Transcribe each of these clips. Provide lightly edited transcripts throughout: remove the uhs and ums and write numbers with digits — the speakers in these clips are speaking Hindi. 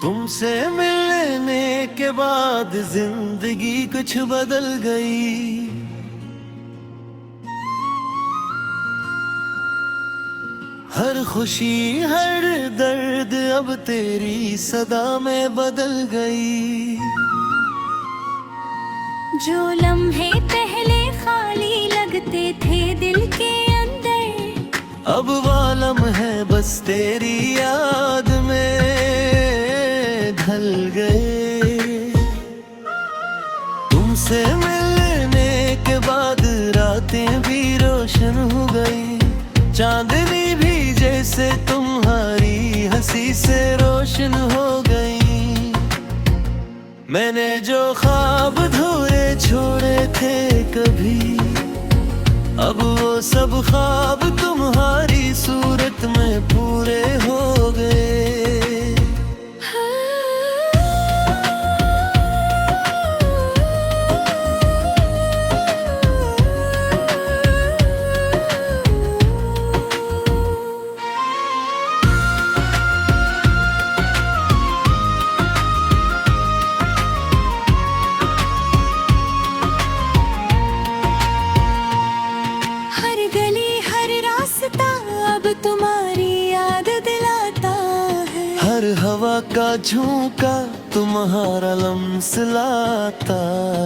तुमसे मिलने के बाद जिंदगी कुछ बदल गई। हर खुशी हर दर्द अब तेरी सदा में बदल गई। जो लम्हे पहले खाली लगते थे दिल के अंदर, अब वो लम्हे बस तेरी याद में ढल गए। तुमसे मिलने के बाद रातें भी रोशन हो गई। चांदनी भी जैसे तुम्हारी हंसी से रोशन हो गई। मैंने जो ख्वाब अधूरे छोड़े थे कभी, अब वो सब ख्वाब तुम्हारी सूरत में पूरे हो गए। अब तुम्हारी याद दिलाता है। हर हवा का झोंका तुम्हारा लम्स लाता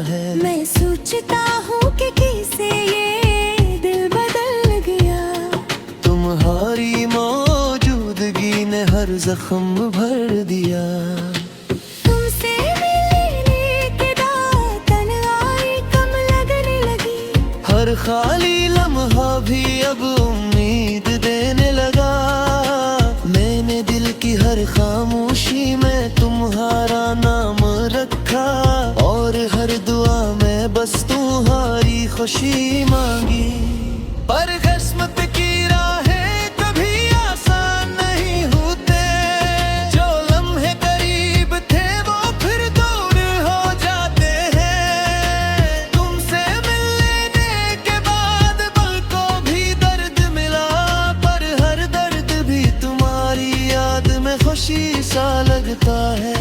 है। मैं सोचता हूँ कि कैसे ये दिल बदल गया। तुम्हारी मौजूदगी ने हर जख्म भर दिया। तुमसे मिलने के बाद तन्हाई कम लगने लगी। हर खाली लम्हा भी अब उम्मीद देने लगा। मैंने दिल की हर खामोशी में तुम्हारा नाम रखा, और हर दुआ में बस तुम्हारी खुशी मांगी। पर किस्मत की राहें कभी आसान नहीं होते। जो लम्हे करीब थे वो फिर दूर हो जाते हैं। तुमसे मिलने के बाद पल को भी दर्द मिला, पर हर दर्द भी तुम्हारी याद में खुशी सा लगता है।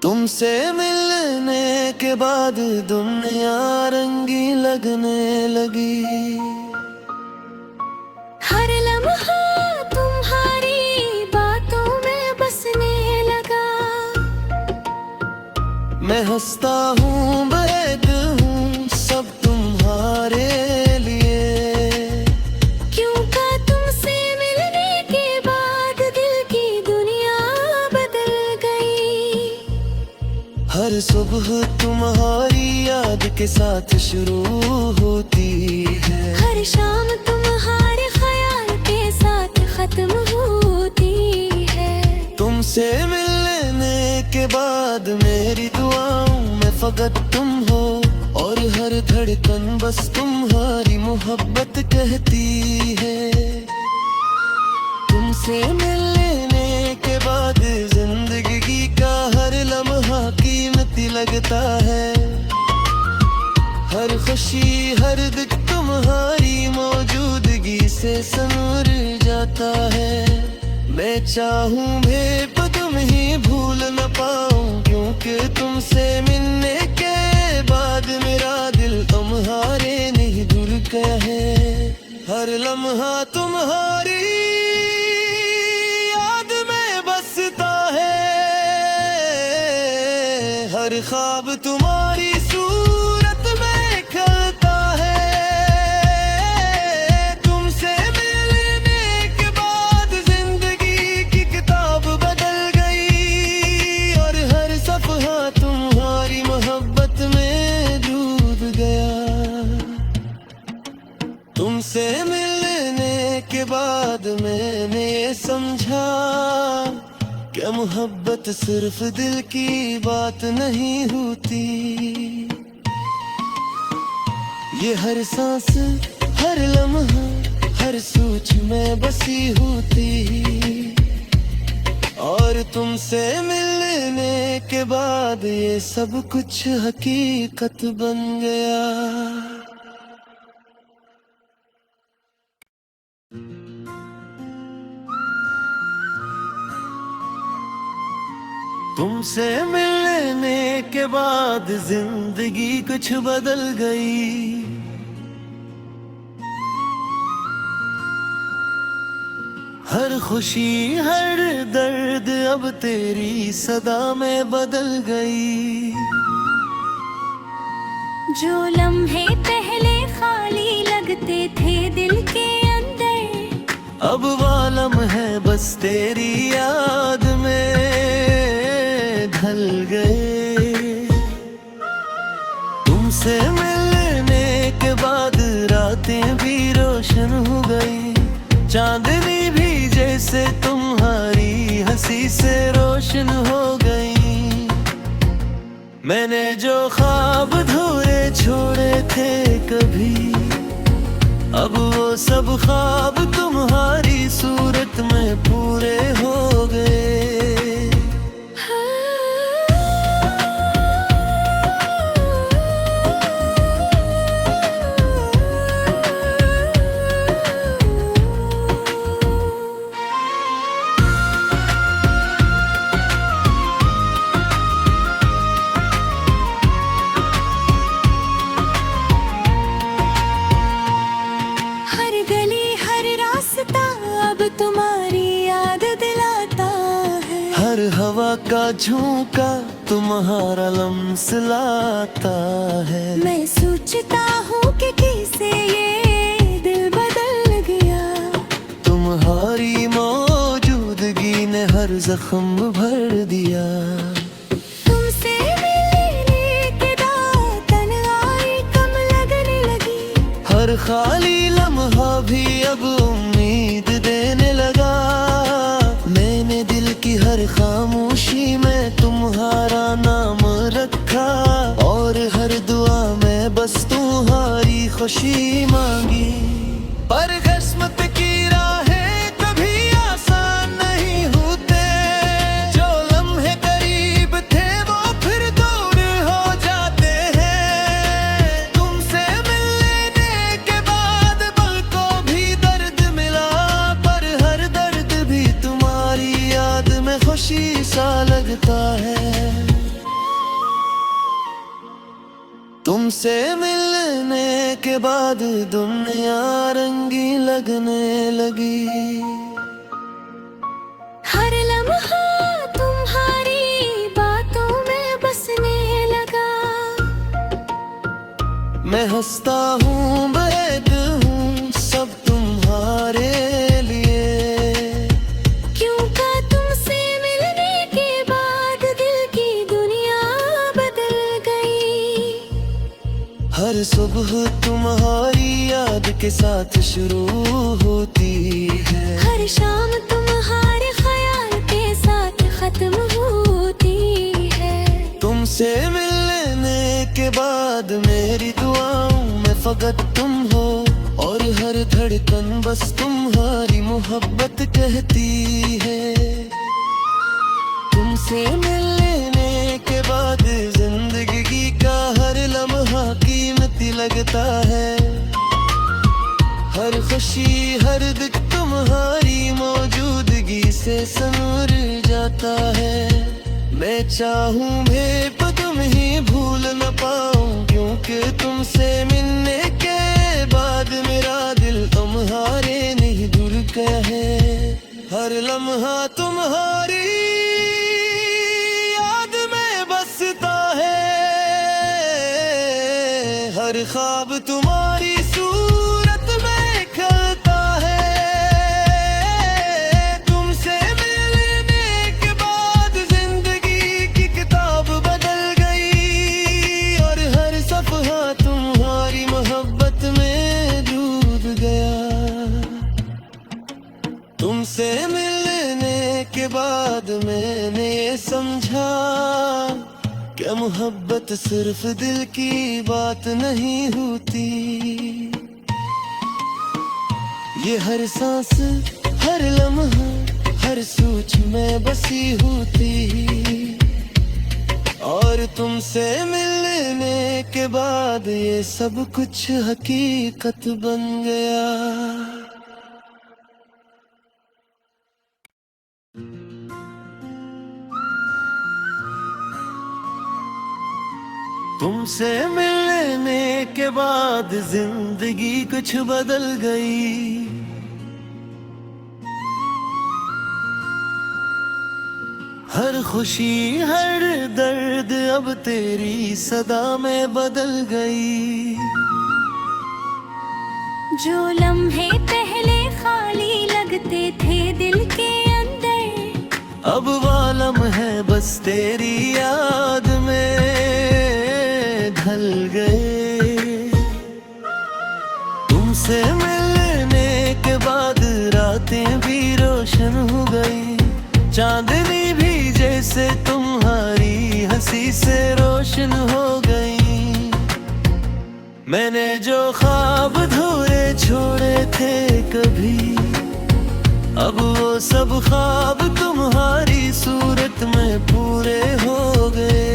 तुमसे मिलने के बाद दुनिया रंगी लगने लगी। हर लम्हा तुम्हारी बातों में बसने लगा। मैं हंसता हूँ बैठ हूँ सब तुम्हारे लिए। क्यों का तुमसे मिलने के बाद दिल की दुनिया बदल गई। हर सुबह तुम्हारी याद के साथ शुरू होती है। हर शाम तुम्हारे ख्याल के साथ खत्म होती है। तुमसे मिलने के बाद मेरी दुआओं में फकत तुम हो, और हर धड़कन बस तुम्हारी मोहब्बत कहती है। तुमसे मिलने के बाद जिंदगी का हर लम्हा कीमती लगता है। हर खुशी हर दुख तुम्हारी मौजूदगी से संवर जाता है। मैं चाहूँ भी पर तुम ही भूल न पाऊँ, क्योंकि तुमसे मिलने के बाद मेरा दिल तुम्हारे नहीं दूर गया है। हर लम्हा तुम्हारी याद में बसता है। हर ख्वाब तुम्हारी सूरत में खलता है। तुमसे मिलने के बाद जिंदगी की किताब बदल गई, और हर सफ़हा तुम्हारी मोहब्बत में डूब गया। तुमसे मिलने के बाद मैंने ये समझा कि मोहब्बत सिर्फ दिल की बात नहीं होती। ये हर सांस हर लम्हा हर सोच में बसी होती। और तुमसे मिलने के बाद ये सब कुछ हकीकत बन गया। तुमसे मिलने के बाद जिंदगी कुछ बदल गई। हर खुशी हर दर्द अब तेरी सदा में बदल गई। जो लम्हे पहले खाली लगते थे दिल के अंदर, अब वो लम्हे बस तेरी याद में ढल गए। तुमसे मिलने के बाद रातें भी रोशन हो गई। चांदनी भी जैसे तुम्हारी हंसी से रोशन हो गई। मैंने जो ख्वाब धोए छोड़े थे कभी, अब वो सब ख्वाब तुम्हारी सूरत में पूरे हो गए। तुम्हारी याद दिलाता है। हर हवा का झोंका तुम्हारा लम्स लाता है। मैं सोचता हूँ कि कैसे ये दिल बदल गया। तुम्हारी मौजूदगी ने हर जख्म भर दिया। तुमसे मिलने के बाद तन्हाई कम लगने लगी। हर खाली लम्हा भी अब उम्मीद देने लगा। मैंने दिल की हर खामोशी में तुम्हारा नाम रखा, और हर दुआ में बस तुम्हारी खुशी मांगी। पर किस्मत की राहें कभी आसान नहीं होते। जो लम्हे करीब थे वो फिर दूर हो जाते हैं। तुमसे मिलने के बाद पल को भी दर्द मिला, पर हर दर्द भी तुम्हारी याद में खुशी सा लगता है। तुमसे मिलने के बाद दुनिया रंगीन लगने लगी। हर लम्हा तुम्हारी बातों में बसने लगा। मैं हंसता हूँ बैठ हूँ सब तुम्हारे लिए। क्यों का तुमसे मिलने के बाद दिल की दुनिया बदल गई। हर सुबह तुम्हारी याद के साथ शुरू होती है। हर शाम तुम्हारे ख्याल के साथ खत्म होती है। तुमसे मिलने के बाद मेरी दुआओं में फकत तुम हो, और हर धड़कन बस तुम्हारी मोहब्बत कहती है। तुमसे मिलने के बाद जिंदगी का हर लम्हा कीमती लगता है। हर खुशी हर दुख तुम्हारी मौजूदगी से संवर जाता है। मैं चाहूँ भी पर तुम ही भूल न पाऊँ, क्योंकि तुमसे मिलने के बाद मेरा दिल तुम्हारे नहीं जुड़ गया है। हर लम्हा तुम्हारी याद में बसता है। हर ख्वाब तुम्हारी सूरत में खलता है। तुमसे मिलने के बाद जिंदगी की किताब बदल गई, और हर सफहा तुम्हारी मोहब्बत में डूब गया। तुमसे मिलने के बाद मैंने ये समझा क्या मोहब्बत सिर्फ दिल की बात नहीं होती। ये हर सांस हर लम्हा हर सोच में बसी होती। और तुमसे मिलने के बाद ये सब कुछ हकीकत बन गया। तुमसे मिलने के बाद जिंदगी कुछ बदल गई। हर खुशी हर दर्द अब तेरी सदा में बदल गई। जो लम्हे पहले खाली लगते थे दिल के अंदर, अब वालम है बस तेरी याद में ढल गए। तुमसे मिलने के बाद रातें भी रोशन हो गई। चांदनी भी जैसे तुम्हारी हंसी से रोशन हो गई। मैंने जो ख्वाब धूरे छोड़े थे कभी, अब वो सब ख्वाब तुम्हारी सूरत में पूरे हो गए।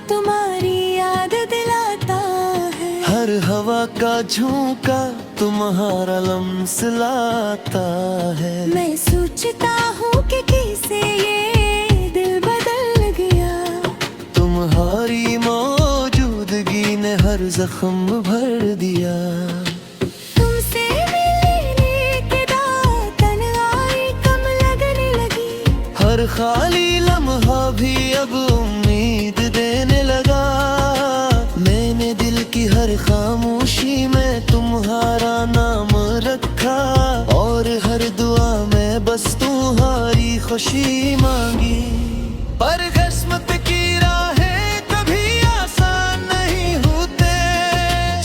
तुम्हारी याद दिलाता है। हर हवा का झोंका तुम्हारा लम्स लाता है। मैं सोचता हूँ कि कैसे ये दिल बदल गया। तुम्हारी मौजूदगी ने हर जख्म भर दिया। तुमसे मिलने के बाद तन्हाई कम लगने लगी। हर खाली लम्हा भी अब उम्मीद देने लगा। मैंने दिल की हर खामोशी में तुम्हारा नाम रखा, और हर दुआ में बस तुम्हारी खुशी मांगी। पर किस्मत की राहें कभी आसान नहीं होते।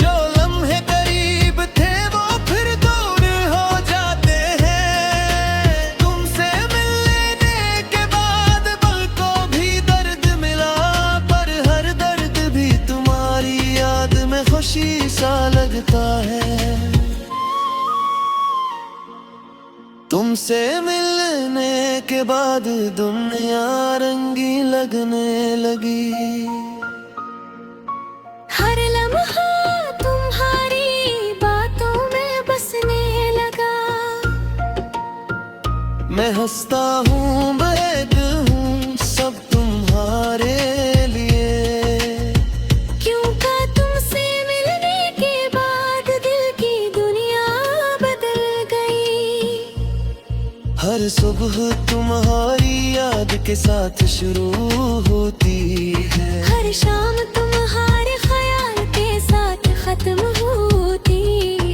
जो लम्हे करीब थे वो फिर दूर हो जाते हैं। तुमसे मिलने के बाद पल को भी दर्द मिला, पर हर दर्द भी तुम्हारी याद में खुशी सा लगता है। तुमसे मिलने के बाद दुनिया रंगी लगने लगी। हर लम्हा तुम्हारी बातों में बसने लगा। मैं हंसता हूँ बैठ हूँ सब तुम्हारे लिए। क्यों का तुमसे मिलने के बाद दिल की दुनिया बदल गई। हर सुबह तुम्हारी याद के साथ शुरू होती है। हर शाम तुम्हारे ख्याल के साथ खत्म होती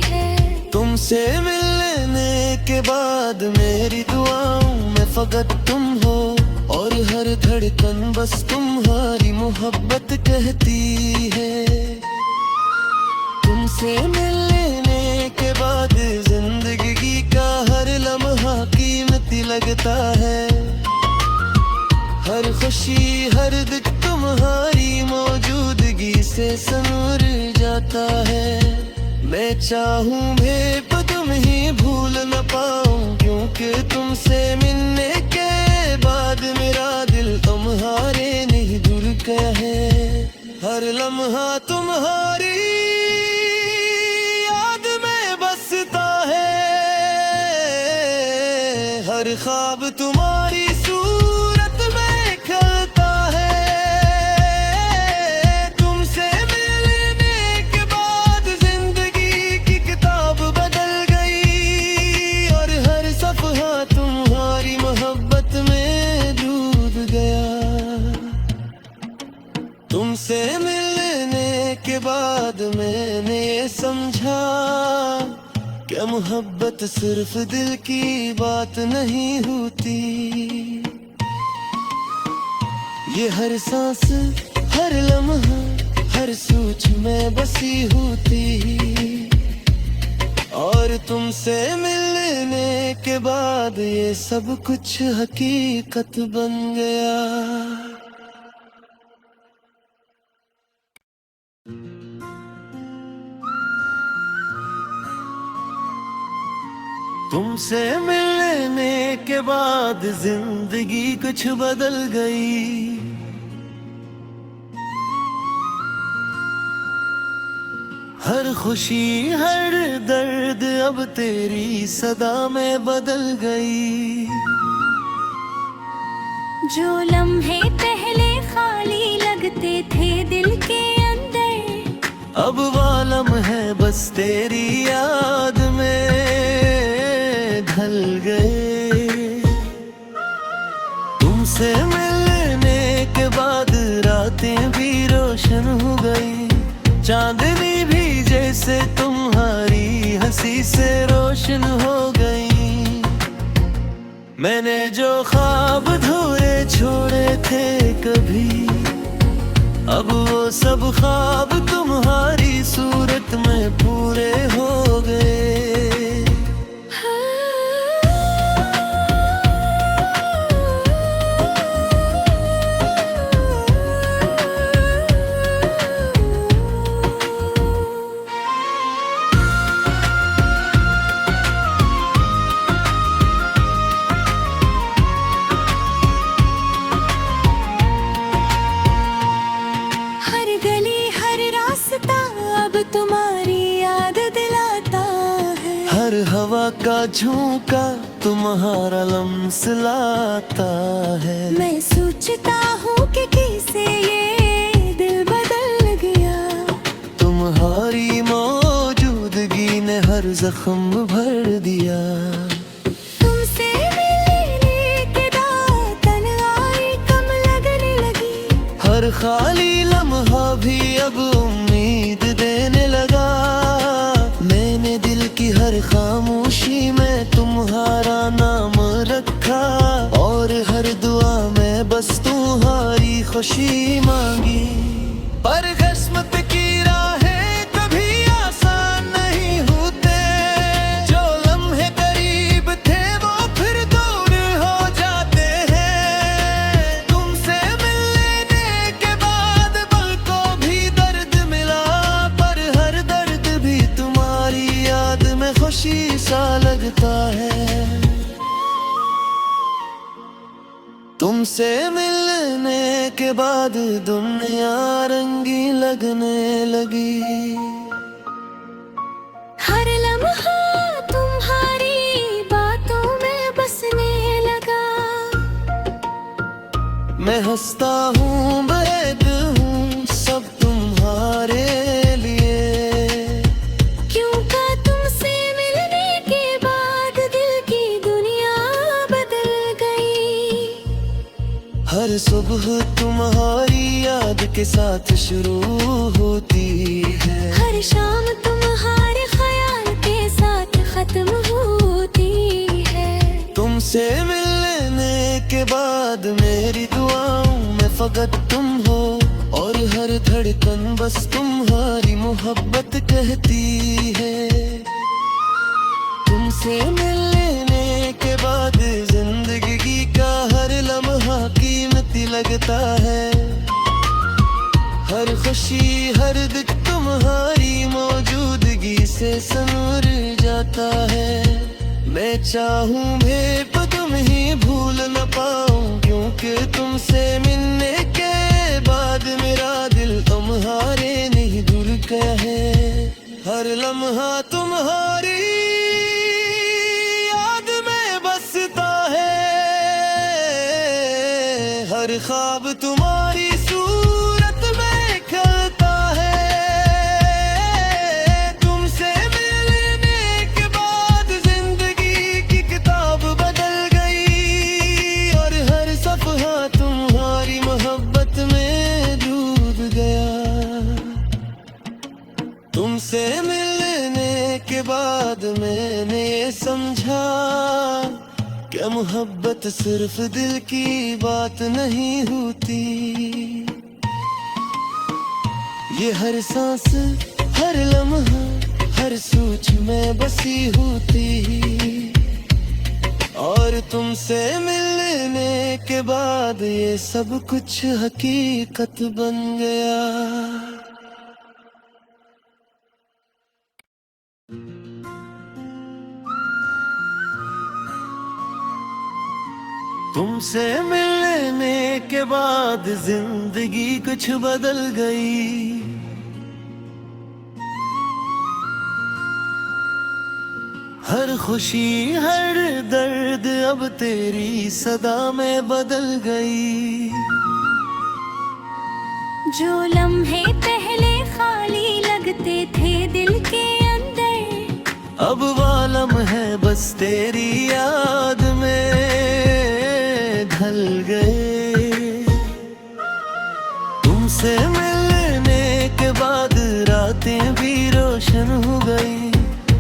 है। तुमसे मिलने के बाद मेरी दुआओं में फकत तुम हो, और हर धड़कन बस तुम्हारी मोहब्बत कहती है। तुमसे मिलने के बाद जिंदगी का हर लम्हा कीमती लगता है। हर खुशी हर दुख तुम्हारी मौजूदगी से संवर जाता है। मैं चाहूँ भी पर तुम ही भूल न पाऊँ, क्योंकि तुमसे मिलने के बाद मेरा दिल तुम्हारे नहीं जुड़ गया है। हर लम्हा तुम्हारी याद में बसता है। हर ख्वाब तुम्हारी सूरत में खलता है। तुमसे मिलने के बाद जिंदगी की किताब बदल गई, और हर सफहा तुम्हारी मोहब्बत में डूब गया। तुमसे मिलने के बाद मैंने ये समझा क्या मोहब्बत सिर्फ दिल की बात नहीं होती। ये हर सांस हर लम्हा हर सोच में बसी होती। और तुमसे मिलने के बाद ये सब कुछ हकीकत बन गया। तुमसे मिलने के बाद जिंदगी कुछ बदल गई। हर खुशी हर दर्द अब तेरी सदा में बदल गई। जो लम्हे पहले खाली लगते थे दिल के अंदर, अब वो लम्हे बस तेरी याद में ढल गए। तुमसे मिलने के बाद रातें भी रोशन हो गई। चांदनी भी जैसे तुम्हारी हंसी से रोशन हो गई। मैंने जो ख्वाब अधूरे छोड़े थे कभी, अब वो सब ख्वाब तुम्हारी सूरत में पूरे हो गए। तुम्हारी याद दिलाता है। हर हवा का झोंका तुम्हारा लम्स लाता है। मैं सोचता हूँ कि कैसे ये दिल बदल गया। तुम्हारी मौजूदगी ने हर जख्म भर दिया। तुमसे मिलने के बाद तन्हाई कम लगने लगी। हर खाली लम्हा भी अब उम्मीद देने लगा। मैंने दिल की हर खामोशी में तुम्हारा नाम रखा, और हर दुआ में बस तुम्हारी खुशी मांगी। पर किस्मत की राहें कभी आसान नहीं होते। जो लम्हे करीब थे वो फिर दूर हो जाते हैं। तुमसे मिलने के बाद पल को भी दर्द मिला, पर हर दर्द भी तुम्हारी याद में खुशी सा लगता है। तुमसे मिलने के बाद दुनिया रंगी लगने लगी। हर लम्हा तुम्हारी बातों में बसने लगा। मैं हंसता हूँ बैठ हूँ सब तुम्हारे लिए। क्यों का तुमसे मिलने के बाद दिल की दुनिया बदल गई। हर सुबह तुम्हारी याद के साथ शुरू होती है। हर शाम तुम्हारे ख्याल के साथ खत्म होती है। तुमसे मिलने के बाद मेरी दुआओं में फकत तुम हो, और हर धड़कन बस तुम्हारी मोहब्बत कहती है। तुमसे मिलने के बाद जिंदगी का हर लम्हा कीमती लगता है। हर खुशी हर दुख तुम्हारी मौजूदगी से संवर जाता है। मैं चाहूँ भी पर तुम ही भूल न पाऊँ, क्योंकि तुमसे मिलने के बाद मेरा दिल तुम्हारे नहीं दूर गया है। हर लम्हा तुम्हारी याद में बसता है। हर ख्वाब तुम्हारी सूरत में खलता है। तुमसे मिलने के बाद जिंदगी की किताब बदल गई, और हर सफ़हा तुम्हारी मोहब्बत में डूब गया। तुमसे मिलने के बाद मैंने ये समझा क्या मोहब्बत सिर्फ दिल की बात नहीं होती। ये हर सांस हर लम्हा हर सोच में बसी होती। और तुमसे मिलने के बाद ये सब कुछ हकीकत बन गया। तुमसे मिलने के बाद जिंदगी कुछ बदल गई। हर खुशी हर दर्द अब तेरी सदा में बदल गई। जो लम्हे पहले खाली लगते थे दिल के अंदर, अब वो लम्हे बस तेरी याद में ढल गए। तुमसे मिलने के बाद रातें भी रोशन हो गई।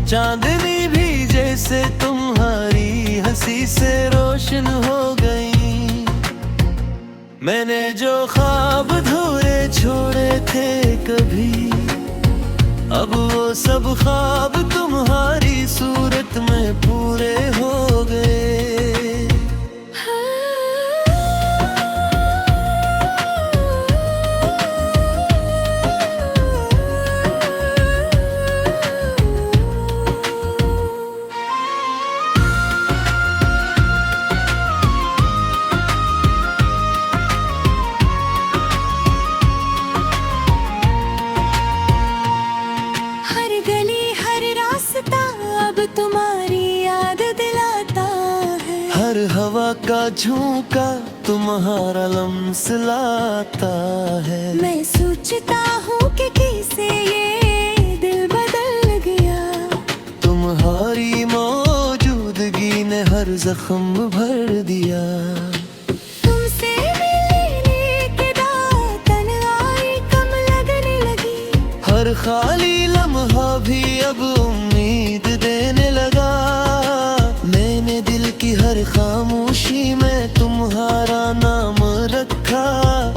चांदनी भी जैसे तुम्हारी हंसी से रोशन हो गई। मैंने जो ख्वाब धोरे छोड़े थे कभी, अब वो सब ख्वाब तुम्हारी सूरत में पूरे हो गए। तुम्हारी याद दिलाता है। हर हवा का झोंका तुम्हारा लम्स लाता है। मैं सोचता हूँ कि कैसे ये दिल बदल गया। तुम्हारी मौजूदगी ने हर जख्म भर दिया। तुमसे मिलने के बाद तन्हाई कम लगने लगी। हर खाली लम्हा भी अब उम्मीद देने लगा। मैंने दिल की हर खामोशी में तुम्हारा नाम रखा,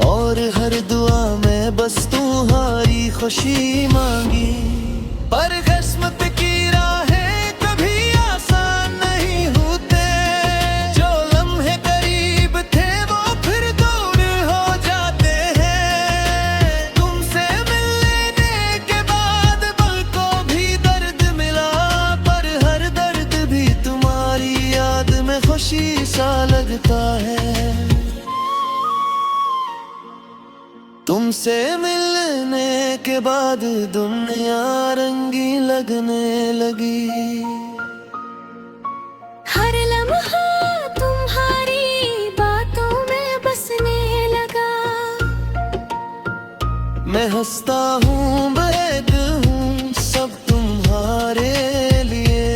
और हर दुआ में बस तुम्हारी खुशी मांगी। पर किस्मत की राहें कभी आसान नहीं होते। जो लम्हे करीब थे वो फिर दूर हो जाते हैं। तुमसे मिलने के बाद पल को भी दर्द मिला, पर हर दर्द भी तुम्हारी याद में खुशी सा लगता है। तुमसे मिलने के बाद दुनिया रंगीन लगने लगी। हर लम्हा तुम्हारी बातों में बसने लगा। मैं हंसता हूँ बैद हूँ सब तुम्हारे लिए।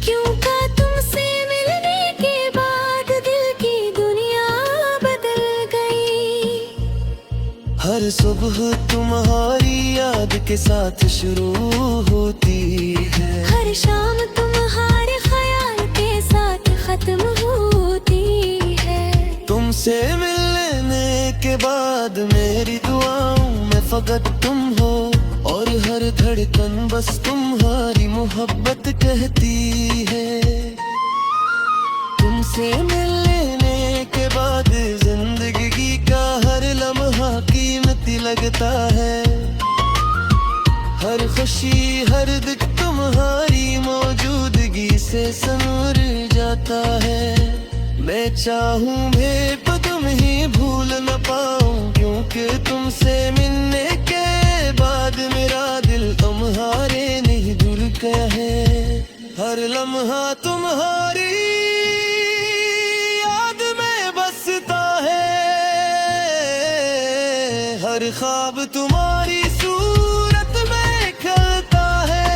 क्यों का तुमसे मिलने के बाद दिल की दुनिया बदल गई। हर सुबह तुम्हारी याद के साथ शुरू होती है। हर शाम तुम्हारे ख्याल के साथ खत्म होती है। तुमसे मिलने के बाद मेरी दुआओं में फकत तुम हो, और हर धड़कन बस तुम्हारी मोहब्बत कहती है। तुमसे मिलने के बाद जिंदगी का हर लम्हा कीमती लगता है। हर खुशी हर दुख तुम्हारी मौजूदगी से संवर जाता है। मैं चाहूँ भी तो तुम ही भूल न पाऊँ, क्योंकि तुमसे मिलने के बाद मेरा दिल तुम्हारे नहीं जुड़ गया है। हर लम्हा तुम्हारी याद में बसता है। हर ख्वाब तुम्हारी सूरत में खलता है।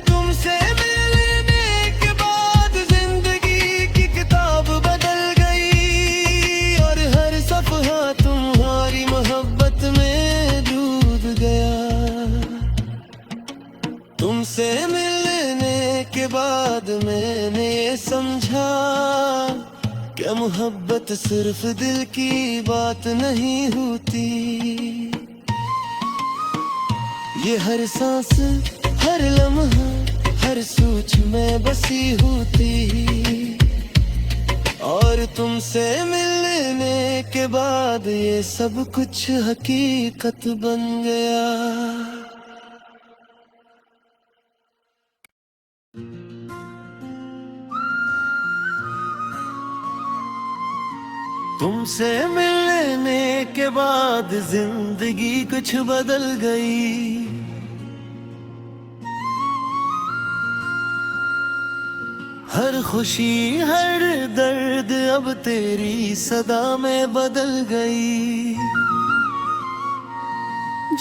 तुमसे मिलने के बाद जिंदगी की किताब बदल गई, और हर सफहा तुम्हारी मोहब्बत में डूब गया। तुमसे मिलने के बाद मैंने ये समझा क्या मोहब्बत सिर्फ दिल की बात नहीं होती। ये हर सांस हर लम्हा हर सोच में बसी होती। और तुमसे मिलने के बाद ये सब कुछ हकीकत बन गया। तुमसे मिलने के बाद जिंदगी कुछ बदल गई। हर खुशी हर दर्द अब तेरी सदा में बदल गई।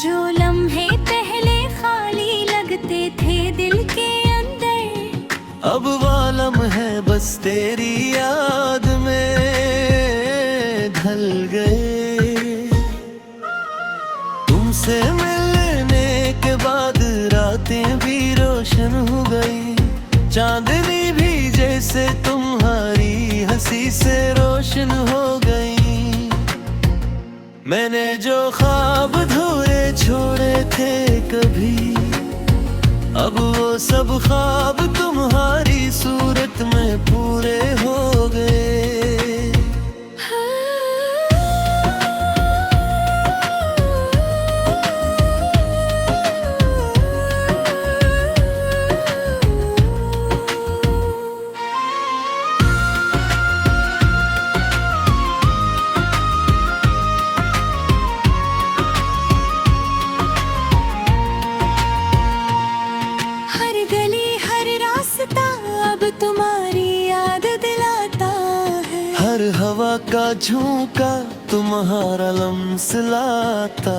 जो लम्हे पहले खाली लगते थे दिल के अंदर, अब वालम है बस तेरी याद में ढल गए। तुमसे मिलने के बाद रातें भी रोशन हो गई। चांदनी भी जैसे तुम्हारी हंसी से रोशन हो गई। मैंने जो ख्वाब धोए छोड़े थे कभी, अब वो सब ख्वाब तुम्हारी सूरत में पूरे हो गए। अब तुम्हारी याद दिलाता है। हर हवा का झोंका तुम्हारा लम्स लाता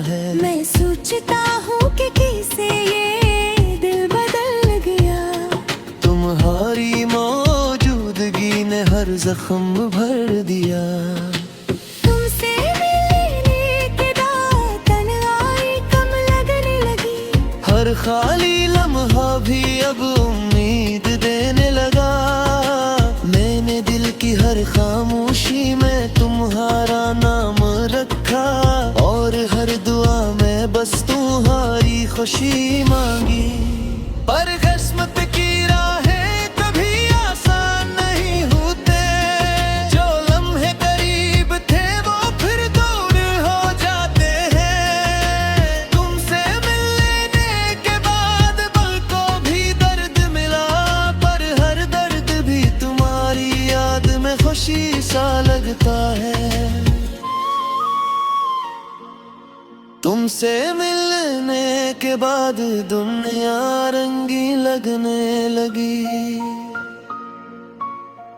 है। मैं सोचता हूँ कि कैसे ये दिल बदल गया। तुम्हारी मौजूदगी ने हर जख्म भर दिया। तुमसे मिलने के बाद तन्हाई कम लगने लगी। हर खाली लम्हा भी अब उम्मीद देने लगा। मैंने दिल की हर खामोशी में तुम्हारा नाम रखा, और हर दुआ में बस तुम्हारी खुशी मांगी। पर किस्मत की राहें कभी आसान नहीं होते। जो लम्हे करीब थे वो फिर दूर हो जाते हैं। तुमसे मिलने के बाद पल को भी दर्द मिला, पर हर दर्द भी तुम्हारी याद में खुशी सा लगता है। तुमसे मिलने के बाद दुनिया रंगीन लगने लगी।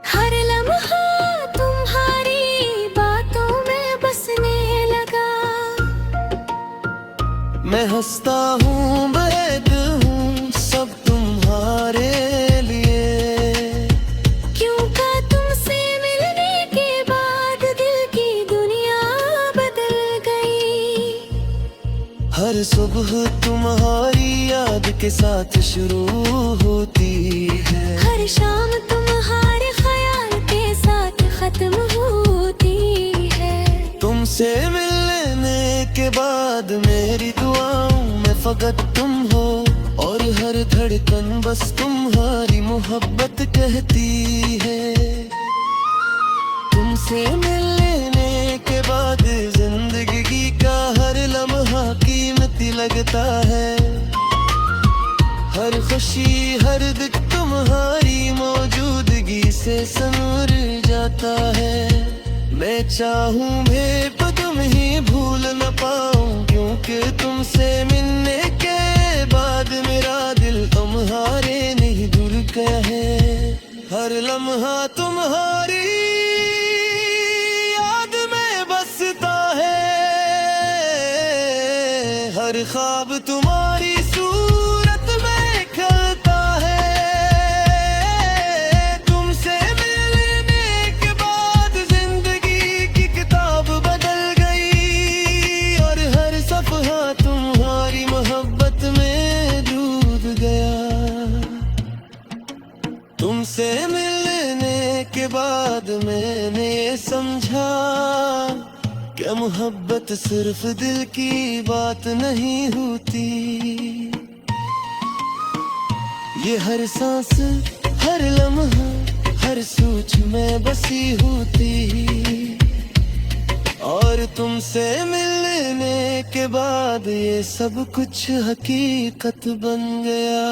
हर लम्हा तुम्हारी बातों में बसने लगा। मैं हंसता हूँ बैठ हूँ सब तुम्हारे लिए। क्यों का तुमसे मिलने के बाद दिल की दुनिया बदल गई। हर सुबह तुम्हारी याद के साथ शुरू होती है। हर शाम तुम्हारे ख्याल के साथ खत्म होती है। तुमसे मिलने के बाद मेरी दुआओं में फकत तुम हो, और हर धड़कन बस तुम्हारी मोहब्बत कहती है। तुमसे मिलने के बाद जिंदगी का हर लम्हा कीमती लगता है। हर खुशी हर दुख तुम्हारी मौजूदगी से संवर जाता है। मैं चाहूँ भी पर तुम ही भूल न पाऊँ, क्योंकि तुमसे मिलने के बाद मेरा दिल तुम्हारे नहीं दूर गया है। हर लम्हा तुम्हारी याद में बसता है। हर ख्वाब तुम्हारी सूरत में खलता है। तुमसे मिलने के बाद जिंदगी की किताब बदल गई, और हर सफहा तुम्हारी मोहब्बत में डूब गया। तुमसे मिलने के बाद मैंने ये समझा क्या मोहब्बत सिर्फ दिल की बात नहीं होती। ये हर सांस हर लम्हा हर सोच में बसी होती, और तुमसे मिलने के बाद ये सब कुछ हकीकत बन गया।